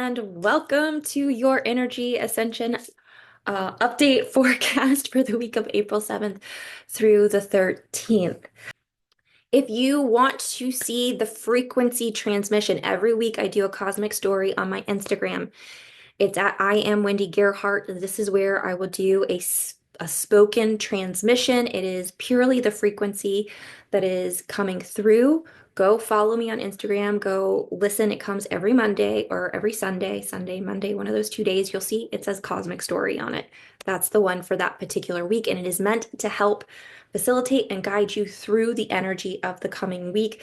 and welcome to your Energy Ascension update forecast for the week of April 7th through the 13th. If you want to see the frequency transmission, every week I do a cosmic story on my Instagram. It's at I am Wendy Gerhart. This is where I will do a spoken transmission. It is purely the frequency that is coming through. Go follow me on Instagram. Go listen. It comes every Monday or every Sunday, Sunday, Monday, one of those 2 days. You'll see it says Cosmic Story on it. That's the one for that particular week. And it is meant to help facilitate and guide you through the energy of the coming week.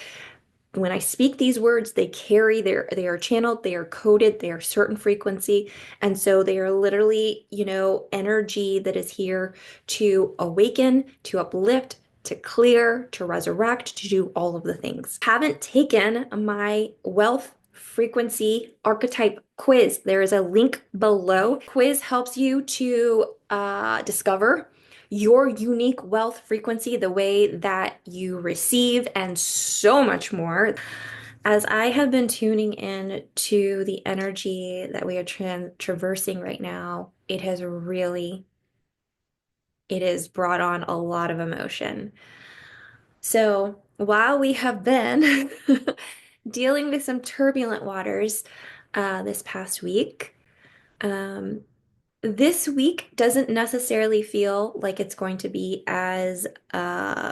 When I speak these words, they carry they are channeled, they are coded, they are certain frequency. And so they are literally, energy that is here to awaken, to uplift, to clear, to resurrect, to do all of the things. Haven't taken my wealth frequency archetype quiz. There is a link below. Quiz helps you to discover your unique wealth frequency, the way that you receive, and so much more. As I have been tuning in to the energy that we are traversing right now, it has brought on a lot of emotion. So while we have been dealing with some turbulent waters this past week, um, this week doesn't necessarily feel like it's going to be as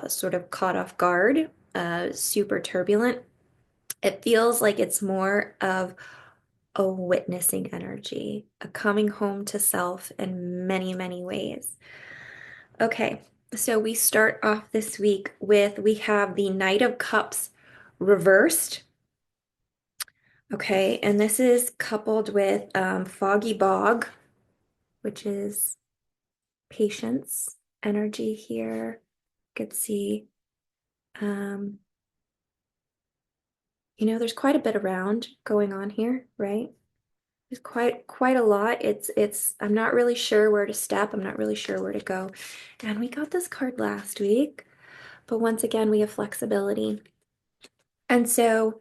sort of caught off guard, super turbulent. It feels like it's more of a witnessing energy, a coming home to self in many, many ways. Okay, so we start off this week we have the Knight of Cups reversed. Okay, and this is coupled with Foggy Bog, which is patience energy here. You could see, um, there's quite a bit around going on here, right? There's quite a lot. I'm not really sure where to step. I'm not really sure where to go. And we got this card last week, but once again, we have flexibility. And so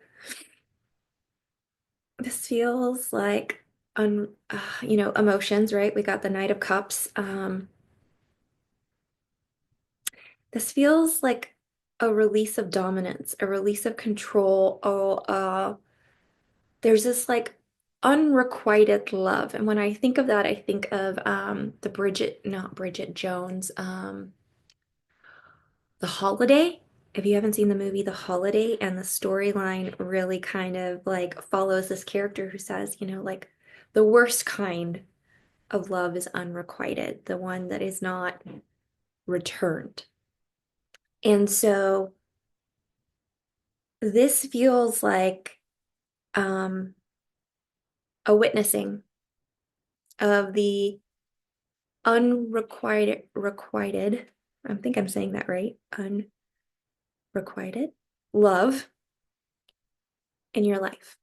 this feels like emotions, right? We got the Knight of Cups. This feels like a release of dominance, a release of control. There's this like unrequited love. And when I think of that, I think of the not Bridget Jones, The Holiday. If you haven't seen the movie The Holiday, and the storyline really kind of like follows this character who says, like the worst kind of love is unrequited, the one that is not returned. And so this feels like um, a witnessing of the unrequited, I think I'm saying that right, unrequited love in your life.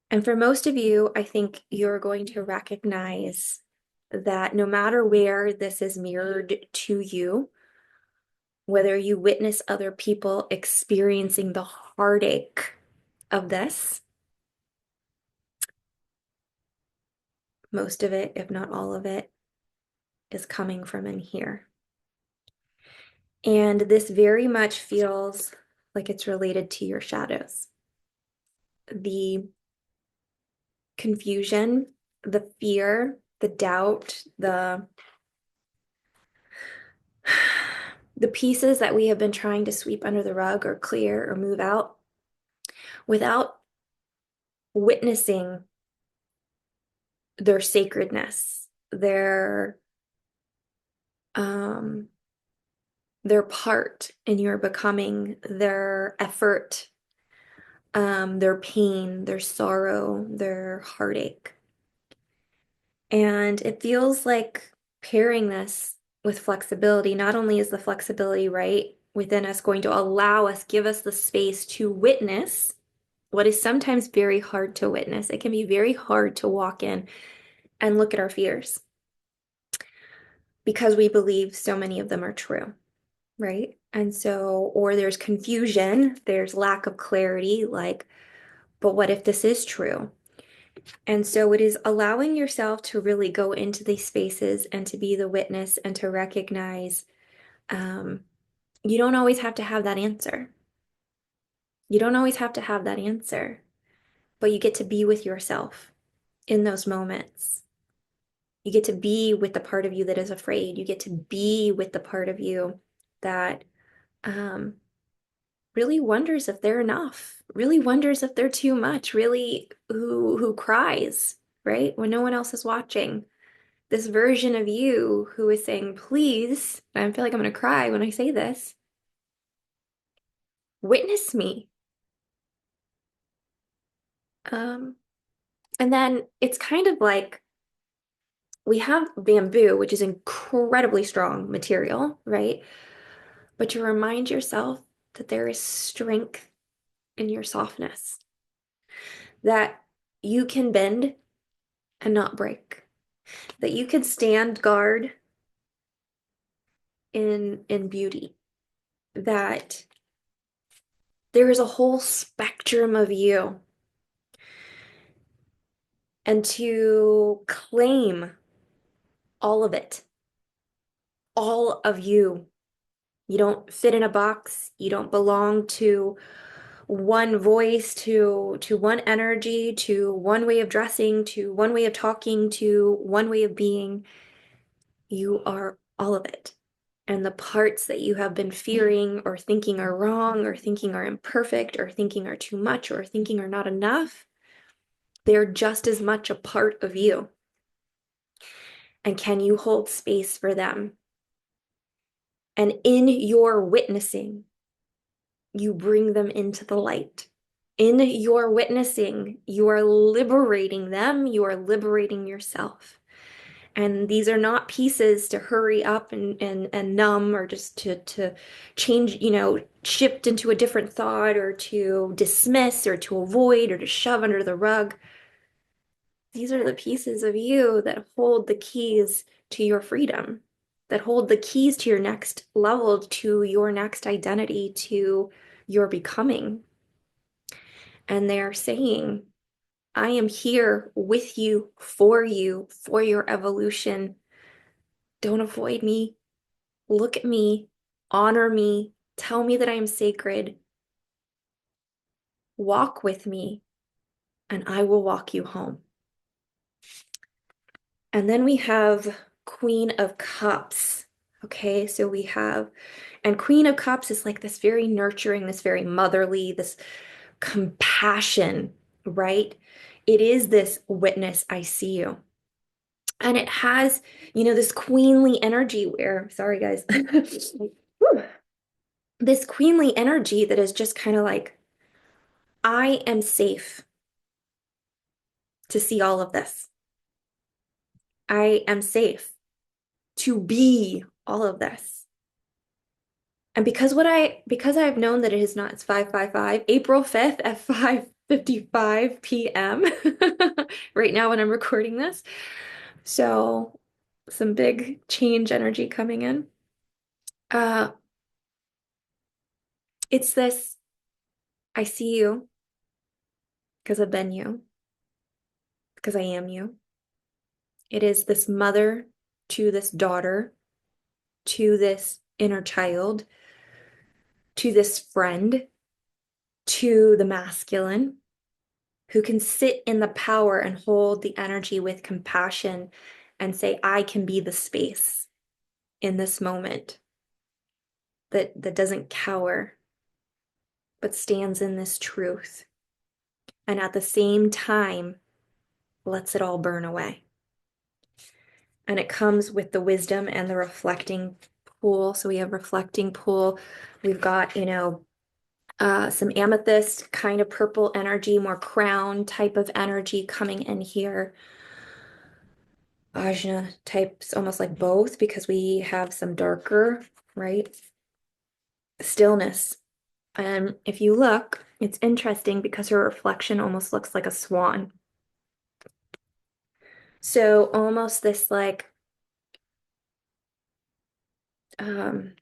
And for most of you, I think you're going to recognize that no matter where this is mirrored to you, whether you witness other people experiencing the heartache of this, most of it, if not all of it, is coming from in here. And this very much feels like it's related to your shadows. The confusion, the fear, the doubt, the pieces that we have been trying to sweep under the rug or clear or move out without witnessing their sacredness, um, their part in your becoming, their effort, their pain, their sorrow, their heartache. And it feels like pairing this with flexibility. Not only is the flexibility right within us going to allow us, give us the space to witness what is sometimes very hard to witness. It can be very hard to walk in and look at our fears because we believe so many of them are true, right? And so, or there's confusion, there's lack of clarity, like, but what if this is true? And so it is allowing yourself to really go into these spaces and to be the witness and to recognize um, you don't always have to have that answer. You don't always have to have that answer, but you get to be with yourself in those moments. You get to be with the part of you that is afraid. You get to be with the part of you that um, really wonders if they're enough, really wonders if they're too much, really who cries, right? When no one else is watching. This version of you who is saying, please, I feel like I'm going to cry when I say this, witness me. Um, and then it's kind of like we have bamboo, which is incredibly strong material, right? But you remind yourself that there is strength in your softness, that you can bend and not break, that you can stand guard in beauty, that there is a whole spectrum of you, and to claim all of it, all of you. You don't fit in a box. You don't belong to one voice, to one energy, to one way of dressing, to one way of talking, to one way of being. You are all of it. And the parts that you have been fearing or thinking are wrong or thinking are imperfect or thinking are too much or thinking are not enough, they're just as much a part of you. And can you hold space for them? And in your witnessing, you bring them into the light. In your witnessing, you are liberating them, you are liberating yourself. And these are not pieces to hurry up and numb or just to change, shift into a different thought or to dismiss or to avoid or to shove under the rug. These are the pieces of you that hold the keys to your freedom, that hold the keys to your next level, to your next identity, to your becoming. And they are saying, I am here with you, for your evolution. Don't avoid me. Look at me. Honor me. Tell me that I am sacred. Walk with me, and I will walk you home. And then we have Queen of Cups. Okay, so we have, and Queen of Cups is like this very nurturing, this very motherly, this compassion, right? It is this witness, I see you. And it has, this queenly energy where, sorry guys, this queenly energy that is just kind of like, I am safe to see all of this. I am safe to be all of this. And because I've known that it is not, it's 555, April 5th at 5:55 p.m. right now when I'm recording this. So some big change energy coming in. Uh, it's this, I see you because I've been you, because I am you. It is this mother to this daughter, to this inner child, to this friend, to the masculine, who can sit in the power and hold the energy with compassion and say, I can be the space in this moment that doesn't cower, but stands in this truth. And at the same time, lets it all burn away. And it comes with the wisdom and the reflecting pool. So we have reflecting pool. We've got, some amethyst kind of purple energy, more crown type of energy coming in here. Ajna types, almost like both, because we have some darker, right? Stillness. And if you look, it's interesting because her reflection almost looks like a swan. So almost this like um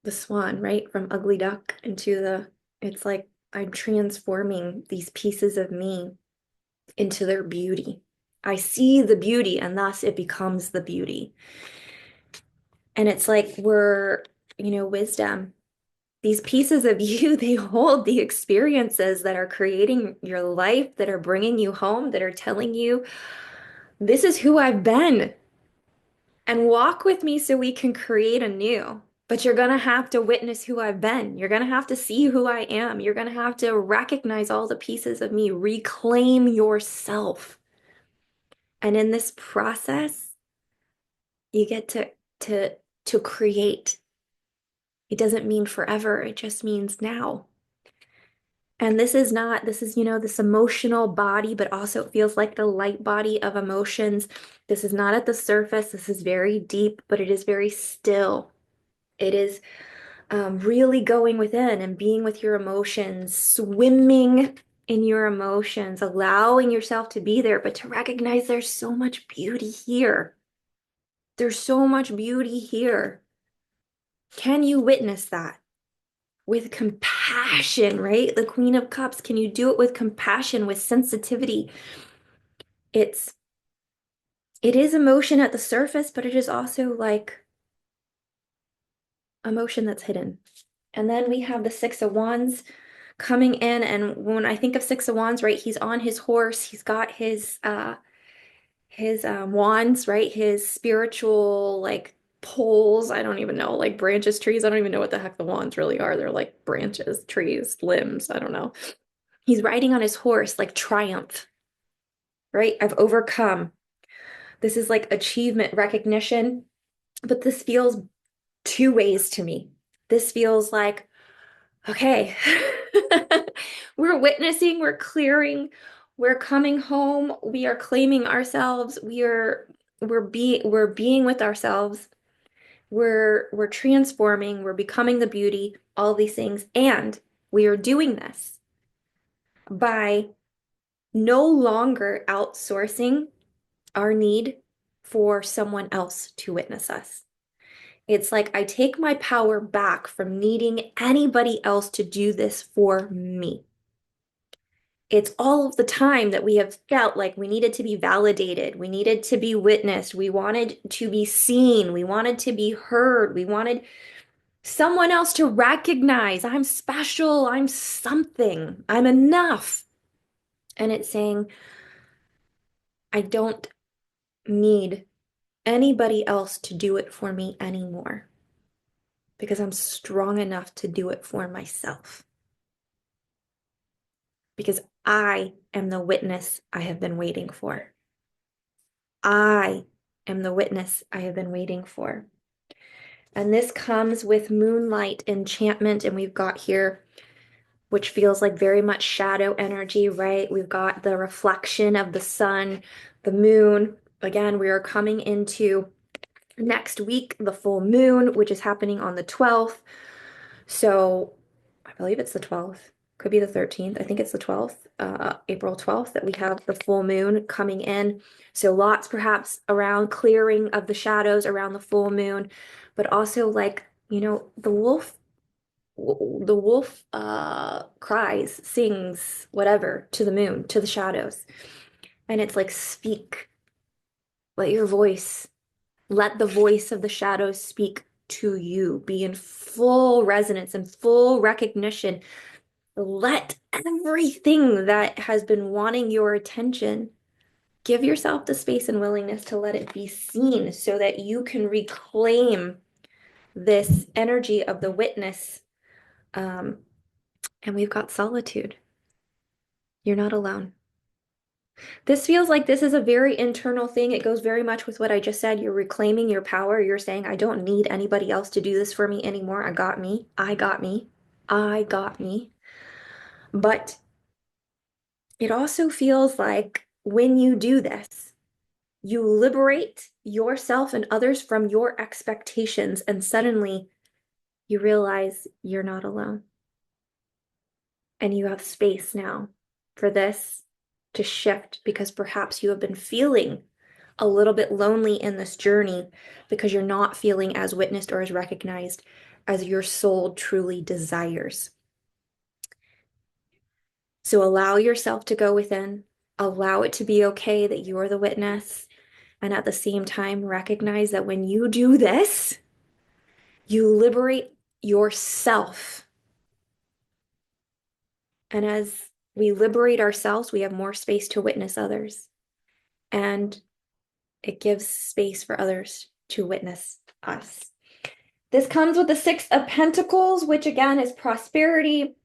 the swan, right? From Ugly Duck into it's like I'm transforming these pieces of me into their beauty. I see the beauty, and thus it becomes the beauty. And it's like wisdom. These pieces of you, they hold the experiences that are creating your life, that are bringing you home, that are telling you, this is who I've been. And walk with me so we can create anew. But you're going to have to witness who I've been. You're going to have to see who I am. You're going to have to recognize all the pieces of me, reclaim yourself. And in this process, you get to to create. It doesn't mean forever, it just means now. And this is, this emotional body, but also it feels like the light body of emotions. This is not at the surface. This is very deep, but it is very still. It is really going within and being with your emotions, swimming in your emotions, allowing yourself to be there, but to recognize there's so much beauty here. There's so much beauty here. Can you witness that with compassion, right? The Queen of Cups, can you do it with compassion, with sensitivity? It's it is emotion at the surface, but it is also like emotion that's hidden. And then we have the Six of Wands coming in, and when I think of Six of Wands, right, he's on his horse, he's got his wands, right? His spiritual like poles. I don't even know, like branches, trees. I don't even know what the heck the wands really are. They're like branches, trees, limbs. I don't know. He's riding on his horse like triumph, right? I've overcome. This is like achievement, recognition, but this feels two ways to me. This feels like, okay, we're witnessing, we're clearing, we're coming home, we are claiming ourselves, we're being with ourselves, we're transforming, we're becoming the beauty, all these things, and we are doing this by no longer outsourcing our need for someone else to witness us. It's like I take my power back from needing anybody else to do this for me. It's all of the time that we have felt like we needed to be validated, we needed to be witnessed, we wanted to be seen, we wanted to be heard, we wanted someone else to recognize I'm special, I'm something, I'm enough. And it's saying, I don't need anybody else to do it for me anymore because I'm strong enough to do it for myself. Because I am the witness I have been waiting for. I am the witness I have been waiting for. And this comes with moonlight enchantment. And we've got here, which feels like very much shadow energy, right? We've got the reflection of the sun, the moon. Again, we are coming into next week, the full moon, which is happening on the 12th. So I believe it's the 12th. Could be the 13th. I think it's the 12th, April 12th, that we have the full moon coming in. So lots perhaps around clearing of the shadows around the full moon, but also like, the wolf cries, sings, whatever, to the moon, to the shadows. And it's like, speak, let your voice, let the voice of the shadows speak to you, be in full resonance and full recognition. Let everything that has been wanting your attention, give yourself the space and willingness to let it be seen so that you can reclaim this energy of the witness. And we've got solitude. You're not alone. This feels like this is a very internal thing. It goes very much with what I just said. You're reclaiming your power. You're saying, I don't need anybody else to do this for me anymore. I got me. I got me. I got me. But it also feels like when you do this, you liberate yourself and others from your expectations, and suddenly you realize you're not alone. And you have space now for this to shift because perhaps you have been feeling a little bit lonely in this journey because you're not feeling as witnessed or as recognized as your soul truly desires. So allow yourself to go within, Allow it to be okay that you are the witness. And at the same time, recognize that when you do this, you liberate yourself. And as we liberate ourselves, we have more space to witness others. And it gives space for others to witness us. This comes with the Six of Pentacles, which again is prosperity.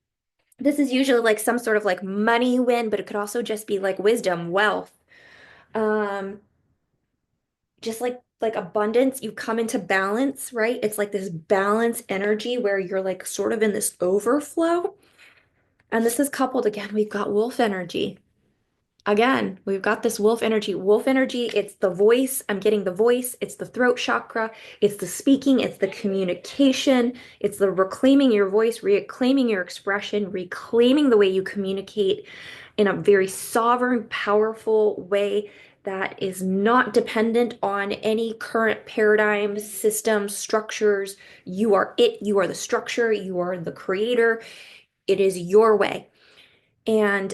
This is usually like some sort of like money win, but it could also just be like wisdom, wealth, um, just like abundance. You come into balance, right? It's like this balance energy where you're like sort of in this overflow. And this is coupled again, we've got wolf energy. Again, we've got this wolf energy. Wolf energy, it's the voice. I'm getting the voice. It's the throat chakra. It's the speaking. It's the communication. It's the reclaiming your voice, reclaiming your expression, reclaiming the way you communicate in a very sovereign, powerful way that is not dependent on any current paradigms, systems, structures. You are it. You are the structure. You are the creator. It is your way. And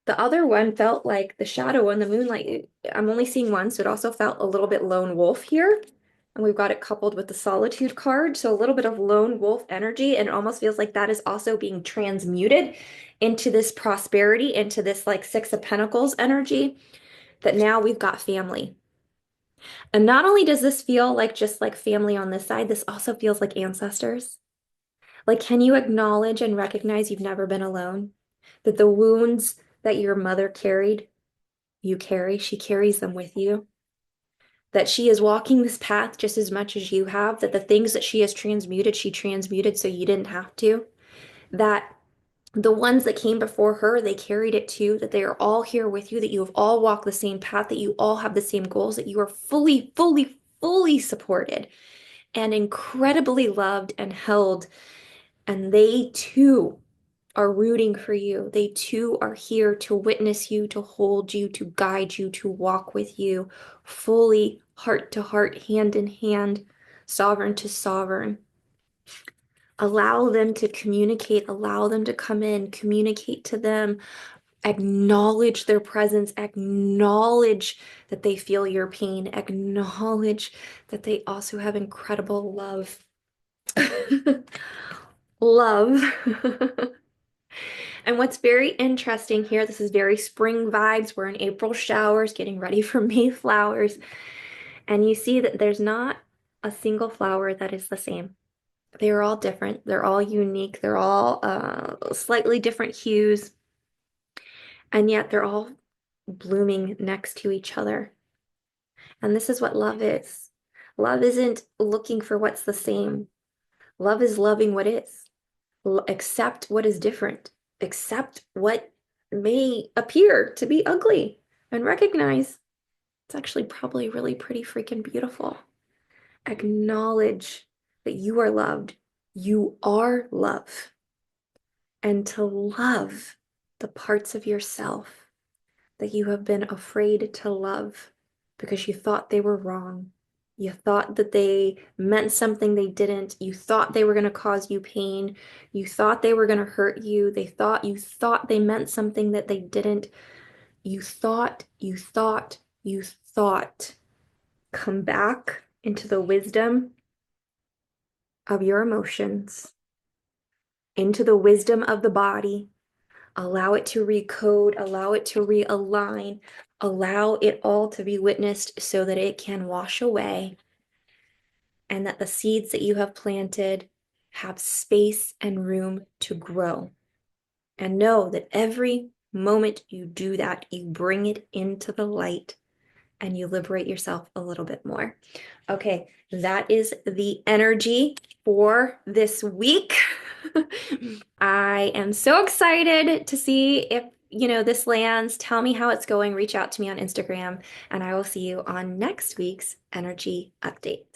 the other one felt like the shadow on the moonlight. I'm only seeing one, so it also felt a little bit lone wolf here. And we've got it coupled with the solitude card. So a little bit of lone wolf energy. And it almost feels like that is also being transmuted into this prosperity, into this like Six of Pentacles energy, that now we've got family. And not only does this feel like just like family on this side, this also feels like ancestors. Like, can you acknowledge and recognize you've never been alone? That the wounds that your mother carried, you carry, she carries them with you. That she is walking this path just as much as you have, that the things that she has transmuted, she transmuted so you didn't have to. That the ones that came before her, they carried it too, that they are all here with you, that you have all walked the same path, that you all have the same goals, that you are fully, fully, fully supported and incredibly loved and held. And they too are rooting for you. They too are here to witness you, to hold you, to guide you, to walk with you, fully heart to heart, hand in hand, sovereign to sovereign. Allow them to communicate, allow them to come in, communicate to them, acknowledge their presence, acknowledge that they feel your pain, acknowledge that they also have incredible love. Love. And what's very interesting here, this is very spring vibes. We're in April showers, getting ready for May flowers. And you see that there's not a single flower that is the same. They are all different. They're all unique. They're all slightly different hues. And yet they're all blooming next to each other. And this is what love is. Love isn't looking for what's the same. Love is loving what is. Accept what is different. Accept what may appear to be ugly and recognize it's actually probably really pretty freaking beautiful. Acknowledge that you are loved. You are love. And to love the parts of yourself that you have been afraid to love because you thought they were wrong. You thought that they meant something they didn't. You thought they were going to cause you pain. You thought they were going to hurt you. You thought they meant something that they didn't. You thought. Come back into the wisdom of your emotions, into the wisdom of the body. Allow it to recode, allow it to realign, allow it all to be witnessed so that it can wash away and that the seeds that you have planted have space and room to grow. And know that every moment you do that, you bring it into the light and you liberate yourself a little bit more. Okay, that is the energy for this week. I am so excited to see if, this lands. Tell me how it's going. Reach out to me on Instagram, and I will see you on next week's energy update.